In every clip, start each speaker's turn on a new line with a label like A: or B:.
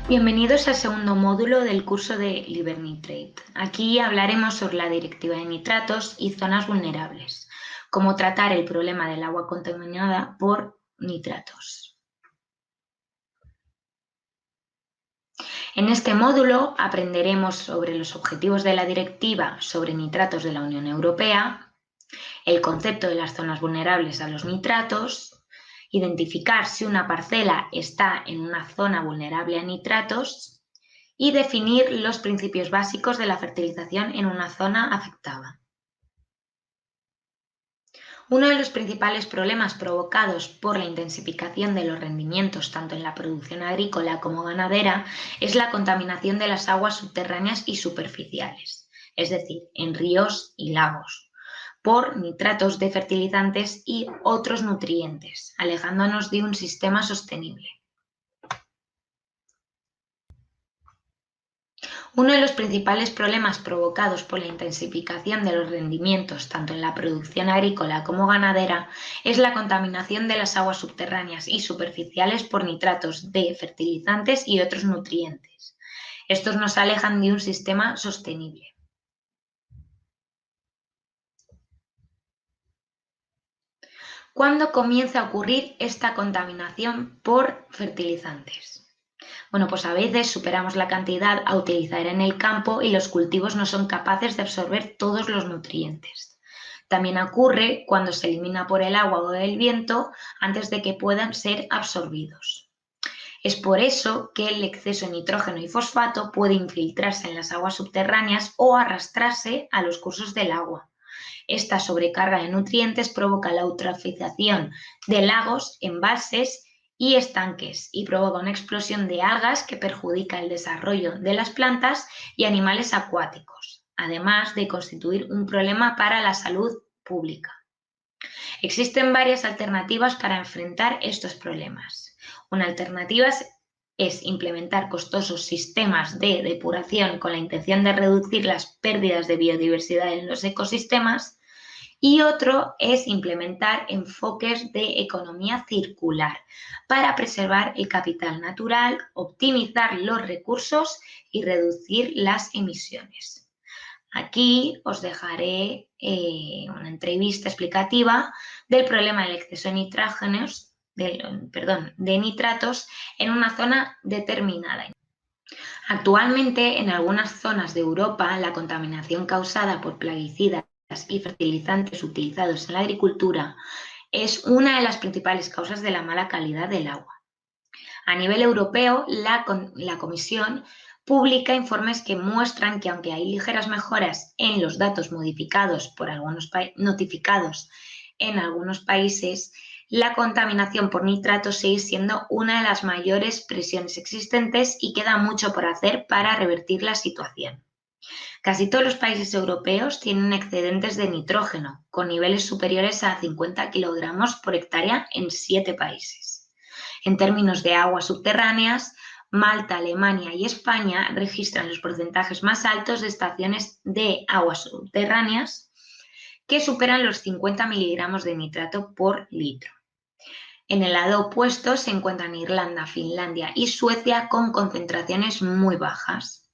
A: Bienvenidos al segundo módulo del curso de LiberNitrate. Aquí hablaremos sobre la Directiva de Nitratos y zonas vulnerables, cómo tratar el problema del agua contaminada por nitratos. En este módulo aprenderemos sobre los objetivos de la Directiva sobre nitratos de la Unión Europea, el concepto de las zonas vulnerables a los nitratos, identificar si una parcela está en una zona vulnerable a nitratos y definir los principios básicos de la fertilización en una zona afectada. Uno de los principales problemas provocados por la intensificación de los rendimientos tanto en la producción agrícola como ganadera es la contaminación de las aguas subterráneas y superficiales, es decir, en ríos y lagos, por nitratos de fertilizantes y otros nutrientes, alejándonos de un sistema sostenible. Uno de los principales problemas provocados por la intensificación de los rendimientos tanto en la producción agrícola como ganadera es la contaminación de las aguas subterráneas y superficiales por nitratos de fertilizantes y otros nutrientes. Estos nos alejan de un sistema sostenible. ¿Cuándo comienza a ocurrir esta contaminación por fertilizantes? Bueno, pues a veces superamos la cantidad a utilizar en el campo y los cultivos no son capaces de absorber todos los nutrientes. También ocurre cuando se elimina por el agua o el viento antes de que puedan ser absorbidos. Es por eso que el exceso de nitrógeno y fosfato puede infiltrarse en las aguas subterráneas o arrastrarse a los cursos del agua. Esta sobrecarga de nutrientes provoca la eutrofización de lagos, embalses y estanques y provoca una explosión de algas que perjudica el desarrollo de las plantas y animales acuáticos, además de constituir un problema para la salud pública. Existen varias alternativas para enfrentar estos problemas. Una alternativa es implementar costosos sistemas de depuración con la intención de reducir las pérdidas de biodiversidad en los ecosistemas, y otro es implementar enfoques de economía circular para preservar el capital natural, optimizar los recursos y reducir las emisiones. Aquí os dejaré una entrevista explicativa del problema del exceso de nitratos en una zona determinada. Actualmente, en algunas zonas de Europa, la contaminación causada por plaguicidas y fertilizantes utilizados en la agricultura es una de las principales causas de la mala calidad del agua. A nivel europeo, la Comisión publica informes que muestran que aunque hay ligeras mejoras en los datos notificados en algunos países, la contaminación por nitratos sigue siendo una de las mayores presiones existentes y queda mucho por hacer para revertir la situación. Casi todos los países europeos tienen excedentes de nitrógeno, con niveles superiores a 50 kilogramos por hectárea en 7 países. En términos de aguas subterráneas, Malta, Alemania y España registran los porcentajes más altos de estaciones de aguas subterráneas que superan los 50 miligramos de nitrato por litro. En el lado opuesto se encuentran Irlanda, Finlandia y Suecia con concentraciones muy bajas.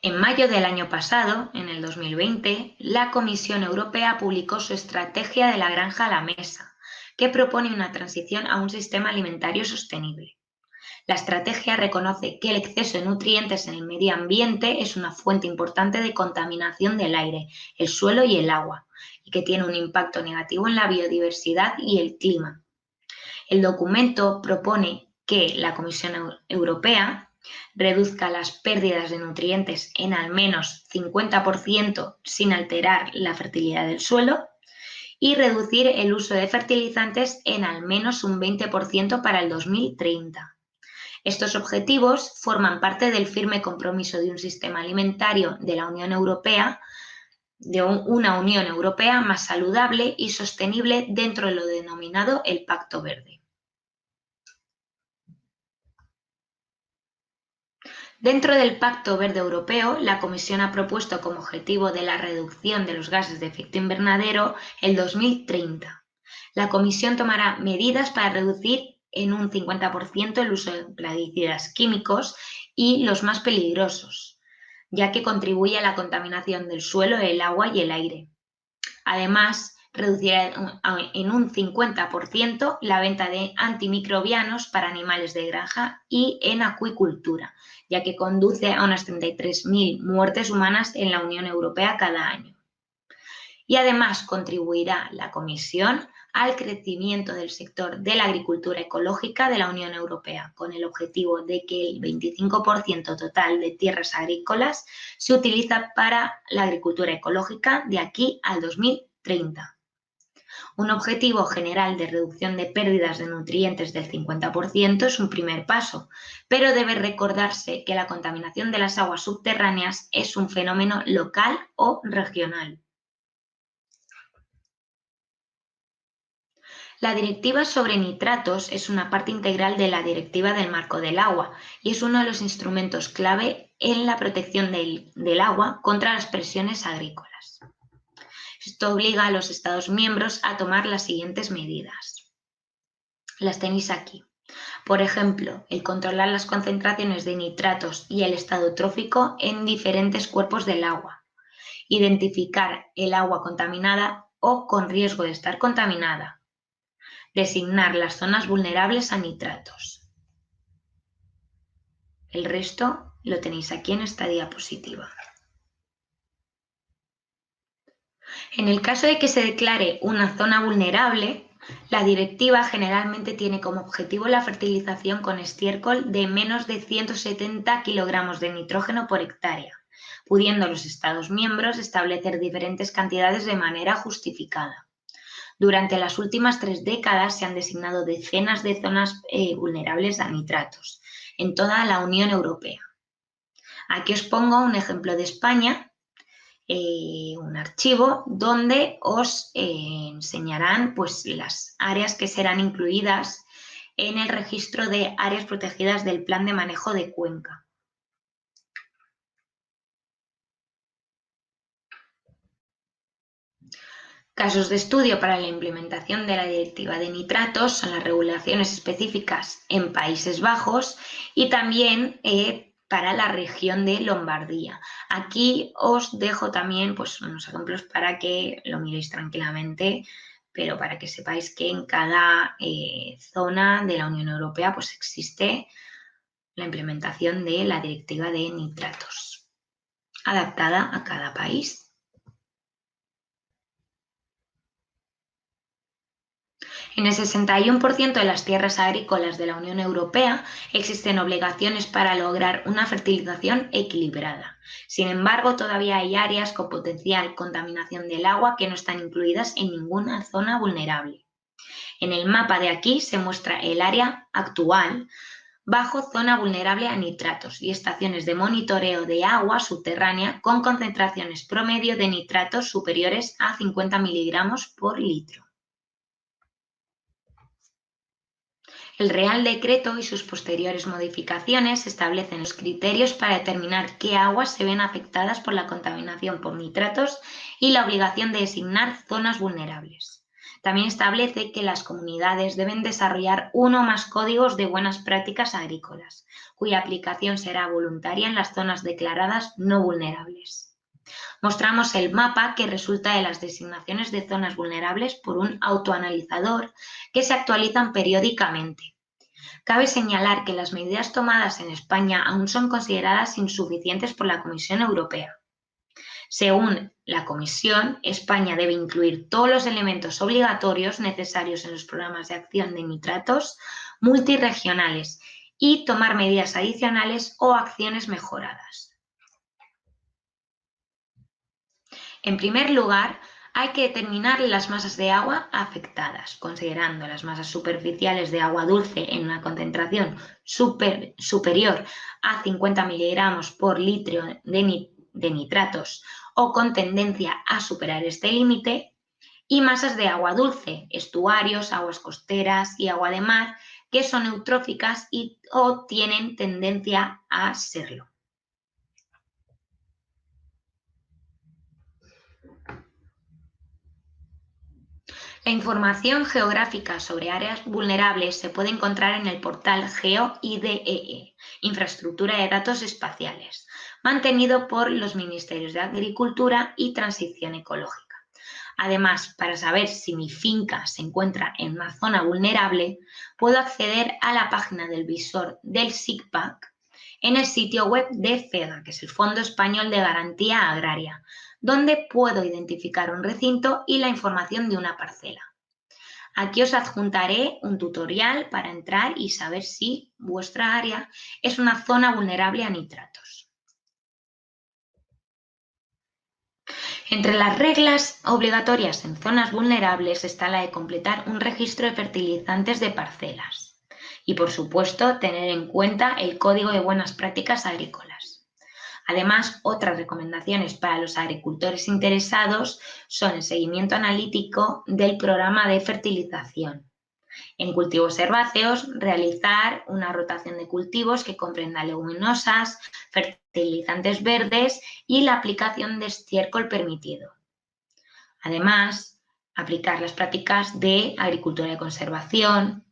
A: En mayo del año pasado, en el 2020, la Comisión Europea publicó su Estrategia de la granja a la mesa, que propone una transición a un sistema alimentario sostenible. La estrategia reconoce que el exceso de nutrientes en el medio ambiente es una fuente importante de contaminación del aire, el suelo y el agua, y que tiene un impacto negativo en la biodiversidad y el clima. El documento propone que la Comisión Europea reduzca las pérdidas de nutrientes en al menos 50% sin alterar la fertilidad del suelo y reducir el uso de fertilizantes en al menos un 20% para el 2030. Estos objetivos forman parte del firme compromiso de un sistema alimentario de la Unión Europea, de una Unión Europea más saludable y sostenible dentro de lo denominado el Pacto Verde. Dentro del Pacto Verde Europeo, la Comisión ha propuesto como objetivo de la reducción de los gases de efecto invernadero el 2030. La Comisión tomará medidas para reducir en un 50% el uso de plaguicidas químicos y los más peligrosos, ya que contribuye a la contaminación del suelo, el agua y el aire. Además, reducirá en un 50% la venta de antimicrobianos para animales de granja y en acuicultura, ya que conduce a unas 33.000 muertes humanas en la Unión Europea cada año. Y además contribuirá la Comisión al crecimiento del sector de la agricultura ecológica de la Unión Europea, con el objetivo de que el 25% total de tierras agrícolas se utiliza para la agricultura ecológica de aquí al 2030. Un objetivo general de reducción de pérdidas de nutrientes del 50% es un primer paso, pero debe recordarse que la contaminación de las aguas subterráneas es un fenómeno local o regional. La Directiva sobre nitratos es una parte integral de la Directiva del Marco del Agua y es uno de los instrumentos clave en la protección del agua contra las presiones agrícolas. Esto obliga a los Estados miembros a tomar las siguientes medidas. Las tenéis aquí. Por ejemplo, el controlar las concentraciones de nitratos y el estado trófico en diferentes cuerpos del agua. Identificar el agua contaminada o con riesgo de estar contaminada. Designar las zonas vulnerables a nitratos. El resto lo tenéis aquí en esta diapositiva. En el caso de que se declare una zona vulnerable, la directiva generalmente tiene como objetivo la fertilización con estiércol de menos de 170 kilogramos de nitrógeno por hectárea, pudiendo los Estados miembros establecer diferentes cantidades de manera justificada. Durante las últimas 3 décadas se han designado decenas de zonas vulnerables a nitratos en toda la Unión Europea. Aquí os pongo un ejemplo de España, un archivo donde os enseñarán pues, las áreas que serán incluidas en el registro de áreas protegidas del Plan de Manejo de Cuenca. Casos de estudio para la implementación de la Directiva de Nitratos son las regulaciones específicas en Países Bajos y también para la región de Lombardía. Aquí os dejo también pues, unos ejemplos para que lo miréis tranquilamente, pero para que sepáis que en cada zona de la Unión Europea pues, existe la implementación de la Directiva de Nitratos, adaptada a cada país. En el 61% de las tierras agrícolas de la Unión Europea existen obligaciones para lograr una fertilización equilibrada. Sin embargo, todavía hay áreas con potencial contaminación del agua que no están incluidas en ninguna zona vulnerable. En el mapa de aquí se muestra el área actual bajo zona vulnerable a nitratos y estaciones de monitoreo de agua subterránea con concentraciones promedio de nitratos superiores a 50 miligramos por litro. El Real Decreto y sus posteriores modificaciones establecen los criterios para determinar qué aguas se ven afectadas por la contaminación por nitratos y la obligación de designar zonas vulnerables. También establece que las comunidades deben desarrollar uno o más códigos de buenas prácticas agrícolas, cuya aplicación será voluntaria en las zonas declaradas no vulnerables. Mostramos el mapa que resulta de las designaciones de zonas vulnerables por un autoanalizador que se actualizan periódicamente. Cabe señalar que las medidas tomadas en España aún son consideradas insuficientes por la Comisión Europea. Según la Comisión, España debe incluir todos los elementos obligatorios necesarios en los programas de acción de nitratos multirregionales y tomar medidas adicionales o acciones mejoradas. En primer lugar, hay que determinar las masas de agua afectadas, considerando las masas superficiales de agua dulce en una concentración superior a 50 miligramos por litro de nitratos o con tendencia a superar este límite, y masas de agua dulce, estuarios, aguas costeras y agua de mar, que son eutróficas o tienen tendencia a serlo. La información geográfica sobre áreas vulnerables se puede encontrar en el portal GeoIDEE, Infraestructura de Datos Espaciales, mantenido por los Ministerios de Agricultura y Transición Ecológica. Además, para saber si mi finca se encuentra en una zona vulnerable, puedo acceder a la página del visor del SIGPAC en el sitio web de FEGA, que es el Fondo Español de Garantía Agraria, donde puedo identificar un recinto y la información de una parcela. Aquí os adjuntaré un tutorial para entrar y saber si vuestra área es una zona vulnerable a nitratos. Entre las reglas obligatorias en zonas vulnerables está la de completar un registro de fertilizantes de parcelas y, por supuesto, tener en cuenta el Código de Buenas Prácticas Agrícolas. Además, otras recomendaciones para los agricultores interesados son el seguimiento analítico del programa de fertilización. En cultivos herbáceos, realizar una rotación de cultivos que comprenda leguminosas, fertilizantes verdes y la aplicación de estiércol permitido. Además, aplicar las prácticas de agricultura de conservación,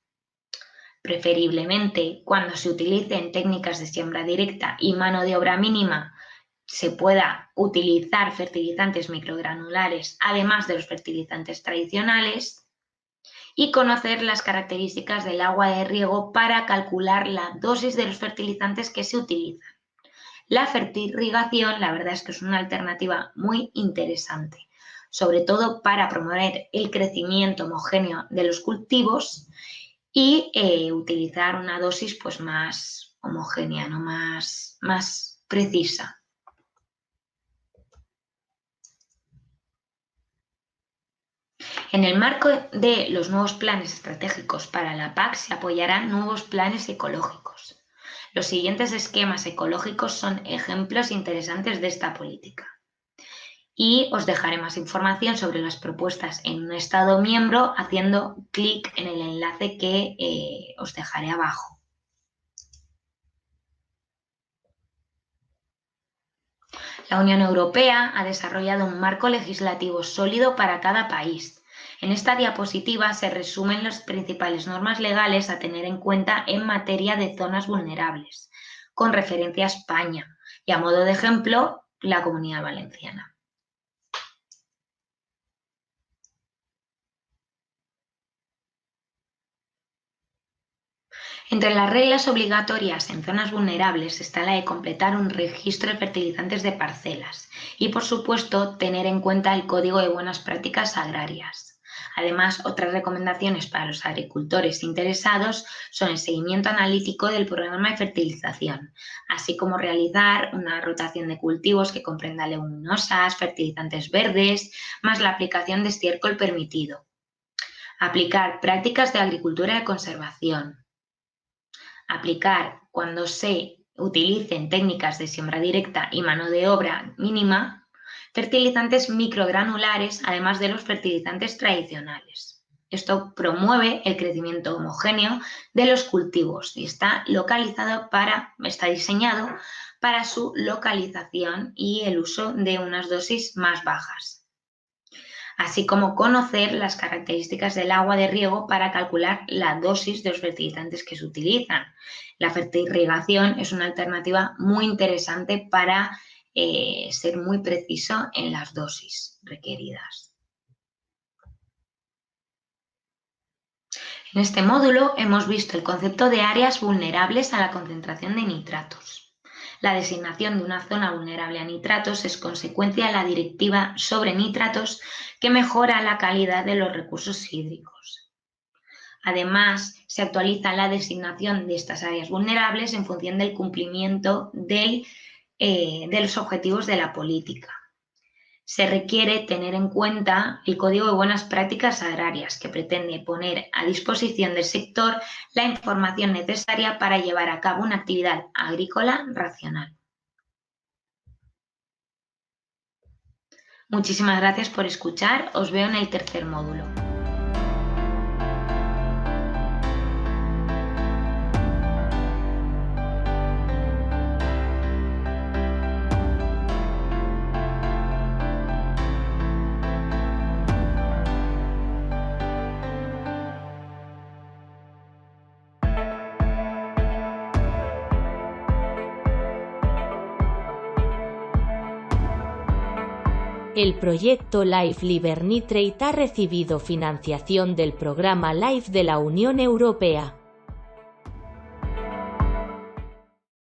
A: preferiblemente cuando se utilicen técnicas de siembra directa y mano de obra mínima, se pueda utilizar fertilizantes microgranulares además de los fertilizantes tradicionales, y conocer las características del agua de riego para calcular la dosis de los fertilizantes que se utilizan. La fertirrigación, la verdad es que es una alternativa muy interesante, sobre todo para promover el crecimiento homogéneo de los cultivos y utilizar una dosis pues, más homogénea, ¿no? más precisa. En el marco de los nuevos planes estratégicos para la PAC se apoyarán nuevos planes ecológicos. Los siguientes esquemas ecológicos son ejemplos interesantes de esta política. Y os dejaré más información sobre las propuestas en un Estado miembro haciendo clic en el enlace que os dejaré abajo. La Unión Europea ha desarrollado un marco legislativo sólido para cada país. En esta diapositiva se resumen las principales normas legales a tener en cuenta en materia de zonas vulnerables, con referencia a España y a modo de ejemplo la Comunidad Valenciana. Entre las reglas obligatorias en zonas vulnerables está la de completar un registro de fertilizantes de parcelas y, por supuesto, tener en cuenta el Código de Buenas Prácticas Agrarias. Además, otras recomendaciones para los agricultores interesados son el seguimiento analítico del programa de fertilización, así como realizar una rotación de cultivos que comprenda leguminosas, fertilizantes verdes, más la aplicación de estiércol permitido. Aplicar prácticas de agricultura de conservación. Aplicar cuando se utilicen técnicas de siembra directa y mano de obra mínima, fertilizantes microgranulares, además de los fertilizantes tradicionales. Esto promueve el crecimiento homogéneo de los cultivos y está diseñado para su localización y el uso de unas dosis más bajas, así como conocer las características del agua de riego para calcular la dosis de los fertilizantes que se utilizan. La fertirrigación es una alternativa muy interesante para ser muy preciso en las dosis requeridas. En este módulo hemos visto el concepto de áreas vulnerables a la concentración de nitratos. La designación de una zona vulnerable a nitratos es consecuencia de la Directiva sobre Nitratos que mejora la calidad de los recursos hídricos. Además, se actualiza la designación de estas áreas vulnerables en función del cumplimiento de los objetivos de la política. Se requiere tener en cuenta el Código de Buenas Prácticas Agrarias, que pretende poner a disposición del sector la información necesaria para llevar a cabo una actividad agrícola racional. Muchísimas gracias por escuchar. Os veo en el tercer módulo.
B: El proyecto LIFE Liver Nitrate ha recibido financiación del programa LIFE de la Unión Europea.